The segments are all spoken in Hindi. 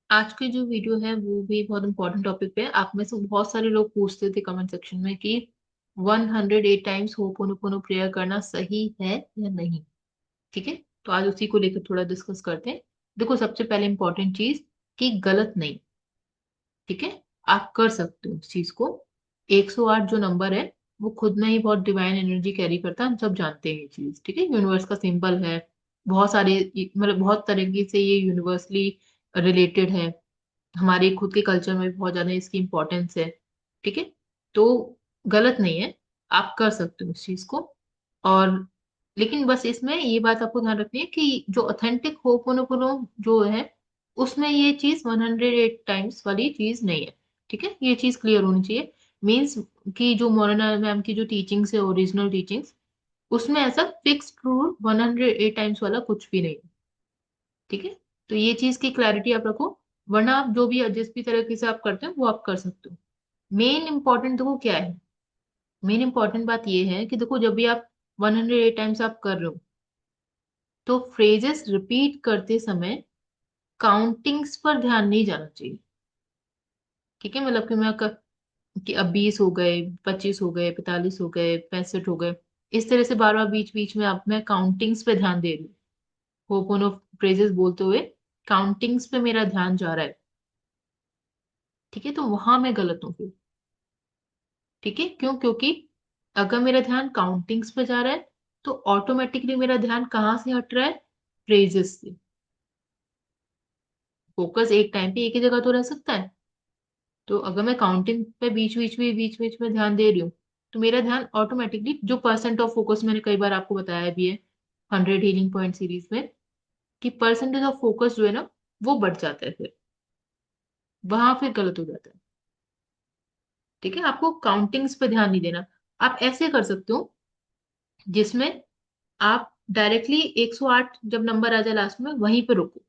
आज की जो वीडियो है वो भी बहुत इंपॉर्टेंट टॉपिक पे है। आप में से बहुत सारे लोग पूछते थे कमेंट सेक्शन में कि 108 टाइम्स होपोनोपोनो प्रेयर करना सही है या नहीं। ठीक है, तो आज उसी को लेकर थोड़ा डिस्कस करते हैं। देखो, सबसे पहले इंपॉर्टेंट चीज कि गलत नहीं। ठीक है, आप कर सकते हो इस चीज को। 108 जो नंबर है वो खुद में ही बहुत डिवाइन एनर्जी कैरी करता है, हम सब जानते हैं ये चीज। ठीक है, यूनिवर्स का सिंबल है। बहुत सारे मतलब बहुत तरीके से ये यूनिवर्सली रिलेटेड है। हमारे खुद के कल्चर में भी बहुत ज्यादा इसकी इम्पोर्टेंस है। ठीक है, तो गलत नहीं है, आप कर सकते हो इस चीज को। और लेकिन बस इसमें ये बात आपको ध्यान रखनी है कि जो ऑथेंटिक होपोनोपोनो जो है उसमें ये चीज 108 टाइम्स वाली चीज नहीं है। ठीक है, ये चीज क्लियर होनी चाहिए। मीन्स कि जो मोरेना मैम की जो टीचिंग्स है, ओरिजिनल टीचिंग्स, उसमें ऐसा फिक्स्ड रूल 108 टाइम्स वाला कुछ भी नहीं है। ठीक है, तो ये चीज की क्लैरिटी आप रखो। वरना आप जो भी जिस भी तरीके से आप करते हो वो आप कर सकते हो। मेन इंपॉर्टेंट देखो क्या है। मेन इंपॉर्टेंट बात ये है कि देखो, जब भी आप 108 टाइम्स आप कर रहे हो तो फ्रेजेस रिपीट करते समय काउंटिंग्स पर ध्यान नहीं जाना चाहिए। ठीक है, मतलब कि कि अब 20 हो गए, 25 हो गए, 45 हो गए, 65 हो गए, इस तरह से बार बार बीच बीच में आप मैं काउंटिंग्स पे ध्यान दे रही हूँ। होपोनो फ्रेजेस बोलते हुए काउंटिंग्स पे मेरा ध्यान जा रहा है। ठीक है, तो वहां मैं गलत हूँ फिर। ठीक है, क्यों? क्योंकि अगर मेरा ध्यान काउंटिंग्स पे जा रहा है तो ऑटोमेटिकली मेरा ध्यान कहाँ से हट रहा है? फ्रेजेस से। फोकस एक टाइम पे एक ही जगह तो रह सकता है। तो अगर मैं काउंटिंग पे बीच बीच में ध्यान दे रही हूँ तो मेरा ध्यान ऑटोमेटिकली जो परसेंट ऑफ फोकस, मैंने कई बार आपको बताया भी है 100 हीलिंग पॉइंट सीरीज में, कि परसेंटेज ऑफ फोकस जो है ना वो बढ़ जाता है फिर। वहां फिर गलत हो जाता है। ठीक है, आपको काउंटिंग्स पे ध्यान नहीं देना। आप ऐसे कर सकते हो जिसमें आप डायरेक्टली 108 जब नंबर आ जाए लास्ट में वहीं पे रुको।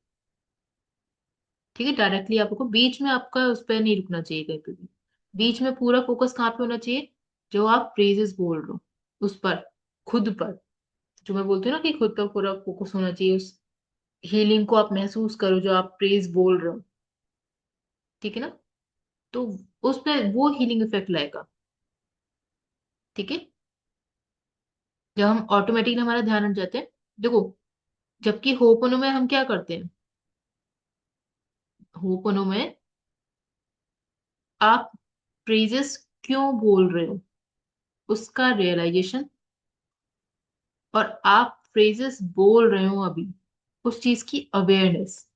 ठीक है, डायरेक्टली आप रुको, बीच में आपका उस पर नहीं रुकना चाहिए कहीं पे भी। बीच में पूरा फोकस कहाँ पे होना चाहिए? जो आप प्रेजेस बोल रहे हो उस पर, खुद पर। जो मैं बोलती हूँ ना कि खुद पर पूरा फोकस होना चाहिए, उस हीलिंग को आप महसूस करो जो आप प्रेज बोल रहे हो। ठीक है ना? तो उस पर वो हीलिंग इफेक्ट लाएगा। ठीक है, जब हम ऑटोमेटिकली हमारा ध्यान हट जाते हैं। देखो, जबकि होपनो में हम क्या करते हैं? होपनो में आप प्रेजेस क्यों बोल रहे हो उसका रियलाइजेशन, और आप फ्रेजेस बोल रहे हो अभी उस चीज की अवेयरनेस।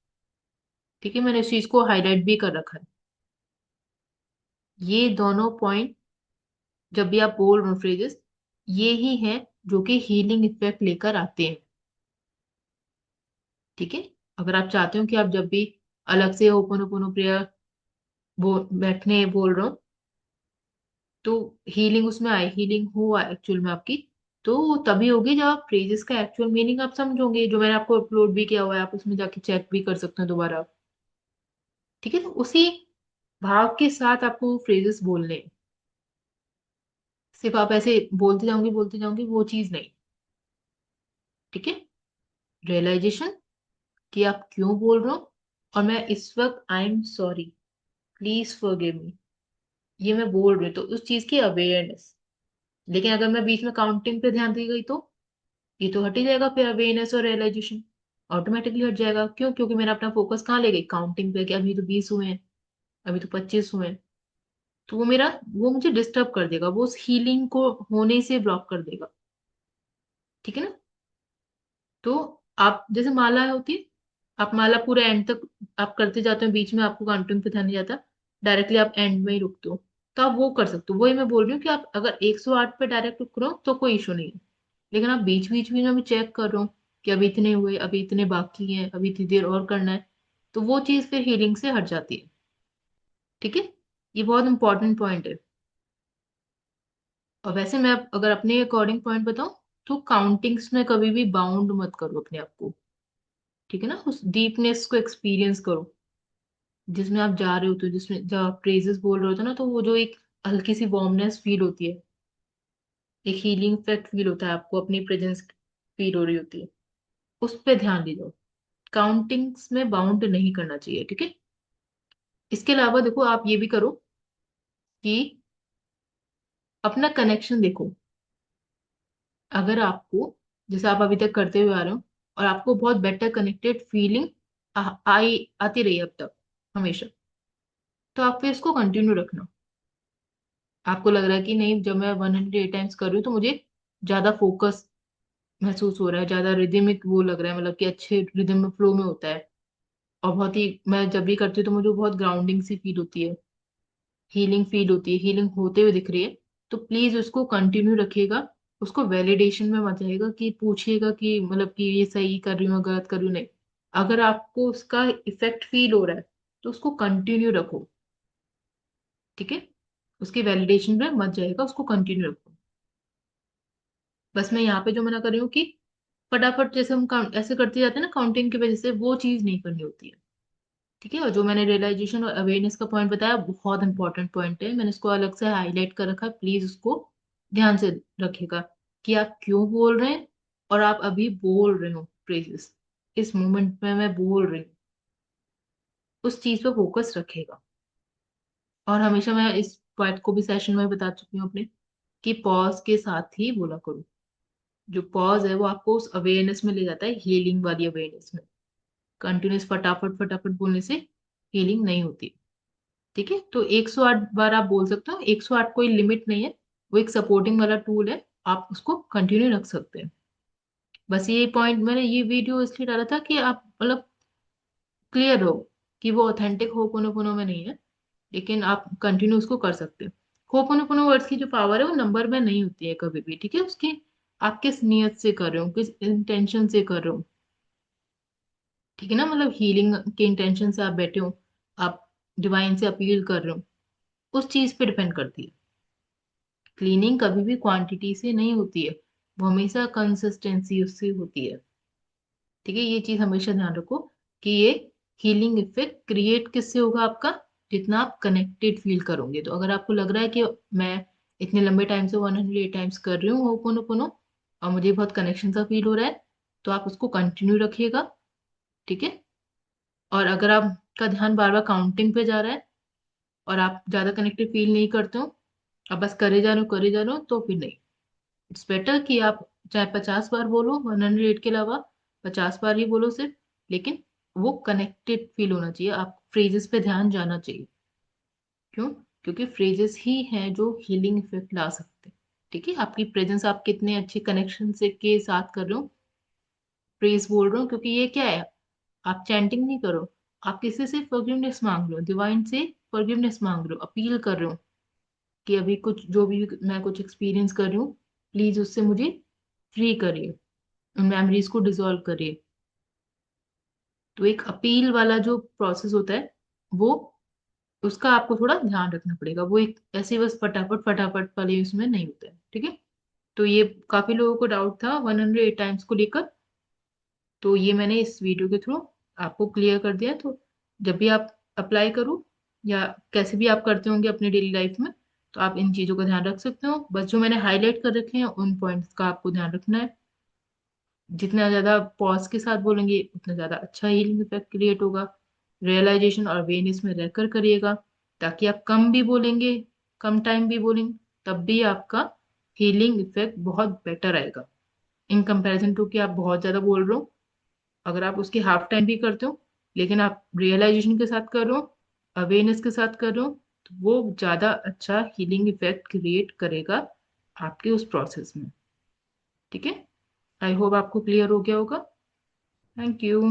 ठीक है, मैंने इस चीज को हाईलाइट भी कर रखा है। ये दोनों पॉइंट जब भी आप बोल रहे हो फ्रेजेस, ये ही है जो कि हीलिंग इफेक्ट लेकर आते हैं। ठीक है, अगर आप चाहते हो कि आप जब भी अलग से ओपन प्रेयर बैठने बोल रहे हो तो हीलिंग उसमें आए, हीलिंग हो एक्चुअल में आपकी, तो वो तभी होगी जब आप फ्रेजेस का एक्चुअल मीनिंग आप समझोगे, जो मैंने आपको अपलोड भी किया हुआ है, आप उसमें जाके चेक भी कर सकते हो दोबारा। ठीक है, तो उसी भाव के साथ आपको फ्रेजेस बोलने हैं। सिर्फ आप ऐसे बोलते जाओगे वो चीज नहीं। ठीक है, रियलाइजेशन कि आप क्यों बोल रहे हो, और मैं इस वक्त I am sorry, please forgive me, ये मैं बोल रही हूँ, तो उस चीज की अवेयरनेस। लेकिन अगर मैं बीच में काउंटिंग पे ध्यान दी गई तो ये तो हट ही जाएगा, फिर अवेयरनेस और रियलाइजेशन ऑटोमेटिकली हट जाएगा। क्यों? क्योंकि मैंने अपना फोकस कहाँ ले गई? काउंटिंग पे, कि अभी तो 20 हुए हैं, अभी तो 25 हुए हैं। तो वो मुझे डिस्टर्ब कर देगा, वो उस हीलिंग को होने से ब्लॉक कर देगा। ठीक है ना? तो आप जैसे माला होती है, आप माला पूरे एंड तक आप करते जाते हो, बीच में आपको काउंटिंग पे ध्यान नहीं जाता, डायरेक्टली आप एंड में ही रुकते हो, तो आप वो कर सकते हो। वही मैं बोल रही हूँ कि आप अगर 108 पे डायरेक्ट रुक रहे हो तो कोई इशू नहीं है। लेकिन आप बीच बीच में भी चेक कर रहे हो कि अभी इतने हुए, अभी इतने बाकी हैं, अभी इतनी देर और करना है, तो वो चीज फिर हीलिंग से हट जाती है। ठीक है, ये बहुत इंपॉर्टेंट पॉइंट है। और वैसे मैं अगर अपने अकॉर्डिंग पॉइंट बताऊं तो काउंटिंग्स में कभी भी बाउंड मत करो अपने आप को। ठीक है ना, उस डीपनेस को एक्सपीरियंस करो जिसमें आप जा रहे होते हो, जिसमें जब आप प्रेजेस बोल रहे होते हो ना, तो वो जो एक हल्की सी वार्मनेस फील होती है, एक हीलिंग इफेक्ट फील होता है, आपको अपनी प्रेजेंस फील हो रही होती है, उस पे ध्यान दे दो। काउंटिंग्स में बाउंड नहीं करना चाहिए। ठीक है, इसके अलावा देखो आप ये भी करो कि अपना कनेक्शन देखो। अगर आपको, जैसे आप अभी तक करते हुए आ रहे हो, और आपको बहुत बेटर कनेक्टेड फीलिंग आई आती रही अब तक हमेशा, तो आप फिर इसको कंटिन्यू रखना। आपको लग रहा है कि नहीं, जब मैं 108 टाइम्स कर रही हूँ तो मुझे ज्यादा फोकस महसूस हो रहा है, ज्यादा रिदमिक वो लग रहा है, मतलब कि अच्छे रिदम में, फ्लो में होता है, और बहुत ही, मैं जब भी करती हूँ तो मुझे बहुत ग्राउंडिंग सी फील होती है, हीलिंग फील होती है, हीलिंग होते हुए दिख रही है, तो प्लीज उसको कंटिन्यू रखिएगा। उसको वैलिडेशन में मत जाइएगा कि पूछिएगा कि मतलब कि ये सही कर रही हूँ गलत कर रही हूँ, नहीं। अगर आपको उसका इफेक्ट फील हो रहा है तो उसको कंटिन्यू रखो, ठीक है। उसकी वैलिडेशन में मत जाइएगा, उसको कंटिन्यू रखो। बस मैं यहाँ पे जो मना कर रही हूँ कि फटाफट जैसे हम काउंट ऐसे करते जाते हैं ना काउंटिंग की वजह से, वो चीज नहीं करनी होती है, ठीक है। और जो मैंने रियलाइजेशन और अवेयरनेस का पॉइंट बताया, बहुत इंपॉर्टेंट पॉइंट है, मैंने इसको अलग से हाईलाइट कर रखा है, प्लीज उसको ध्यान से रखिएगा कि आप क्यों बोल रहे हैं, और आप अभी बोल रहे हो फ्रेजेस, इस मोमेंट में मैं बोल रही हूँ, उस चीज पे फोकस रखेगा। और हमेशा मैं इस पॉइंट को भी सेशन में बता चुकी हूँ अपने, कि पॉज के साथ ही बोला करो। जो पॉज है वो आपको उस अवेयरनेस में ले जाता है, हीलिंग वाली अवेयरनेस में। कंटिन्यूस फटाफट फटाफट बोलने से हीलिंग नहीं होती, ठीक है। तो 108 बार आप बोल सकते हो, 108 कोई लिमिट नहीं है, वो एक सपोर्टिंग वाला टूल है, आप उसको कंटिन्यू रख सकते हैं। बस ये पॉइंट मैंने ये वीडियो इसलिए डाला था कि आप मतलब क्लियर हो कि वो ऑथेंटिक होपोनोपोनो में नहीं है, लेकिन आप कंटिन्यू उसको कर सकते हो। होपोनोपोनो वर्ड्स की जो पावर है वो नंबर में नहीं होती है कभी भी, ठीक है। उसकी आप किस नियत से कर रहे हो, किस इंटेंशन से कर रहे हो, ठीक है ना। मतलब हीलिंग के इंटेंशन से आप बैठे हो, आप डिवाइन से अपील कर रहे हो, उस चीज पे डिपेंड करती है। क्लीनिंग कभी भी क्वांटिटी से नहीं होती है, वो हमेशा कंसिस्टेंसी उससे होती है, ठीक है। ये चीज हमेशा ध्यान रखो कि ये हीलिंग इफेक्ट क्रिएट किससे होगा आपका, जितना आप कनेक्टेड फील करोगे। तो अगर आपको लग रहा है कि मैं इतने लंबे टाइम से 108 टाइम्स कर रही हूँ होपोनोपोनो, और मुझे बहुत कनेक्शन सा फील हो रहा है, तो आप उसको कंटिन्यू रखिएगा, ठीक है। और अगर आपका ध्यान बार बार काउंटिंग पे जा रहा है, और आप ज्यादा कनेक्टेड फील नहीं करते हो, आप बस करे जा रहे हो करे जा रहे हो, तो फिर नहीं। इट्स बेटर कि आप चाहे 50 बार बोलो 108 के अलावा, 50 बार ही बोलो सिर्फ, लेकिन वो कनेक्टेड फील होना चाहिए, आप फ्रेजेस पे ध्यान जाना चाहिए। क्यों? क्योंकि फ्रेजेस ही हैं जो हीलिंग इफेक्ट ला सकते हैं, ठीक है। आपकी प्रेजेंस, आप कितने अच्छे कनेक्शन से के साथ कर रहे हो, प्रेज बोल रहे हो, क्योंकि ये क्या है, आप चैंटिंग नहीं करो, आप किसी से फॉरगिवनेस मांग रहे हो, डिवाइन से फॉरगिवनेस मांग रहे हो, अपील कर रहे हो कि अभी कुछ जो भी मैं कुछ एक्सपीरियंस कर रही हूँ, प्लीज उससे मुझे फ्री करिए, उन मेमोरीज को डिसॉल्व करिए। तो एक अपील वाला जो प्रोसेस होता है, वो, उसका आपको थोड़ा ध्यान रखना पड़ेगा, वो एक ऐसे बस फटाफट फटाफट वाले उसमें नहीं होता है, ठीक है। तो ये काफी लोगों को डाउट था 108 टाइम्स को लेकर, तो ये मैंने इस वीडियो के थ्रू आपको क्लियर कर दिया। तो जब भी आप अप्लाई करो, या कैसे भी आप करते होंगे अपनी डेली लाइफ में, तो आप इन चीजों का ध्यान रख सकते हो। बस जो मैंने हाईलाइट कर रखे हैं उन पॉइंट्स का आपको ध्यान रखना है। जितना ज्यादा पॉज के साथ बोलेंगे उतना ज्यादा अच्छा हीलिंग इफेक्ट क्रिएट होगा। रियलाइजेशन और अवेयरनेस में रहकर करिएगा, ताकि आप कम भी बोलेंगे, कम टाइम भी बोलेंगे, तब भी आपका हीलिंग इफेक्ट बहुत बेटर आएगा, इन कंपैरिजन टू कि आप बहुत ज्यादा बोल रहे हो। अगर आप उसकी हाफ टाइम भी करते हो, लेकिन आप रियलाइजेशन के साथ कर रहे हो, अवेयरनेस के साथ कर रहे हो, तो वो ज्यादा अच्छा हीलिंग इफेक्ट क्रिएट करेगा आपके उस प्रोसेस में, ठीक है। आई होप आपको क्लियर हो गया होगा। Thank you.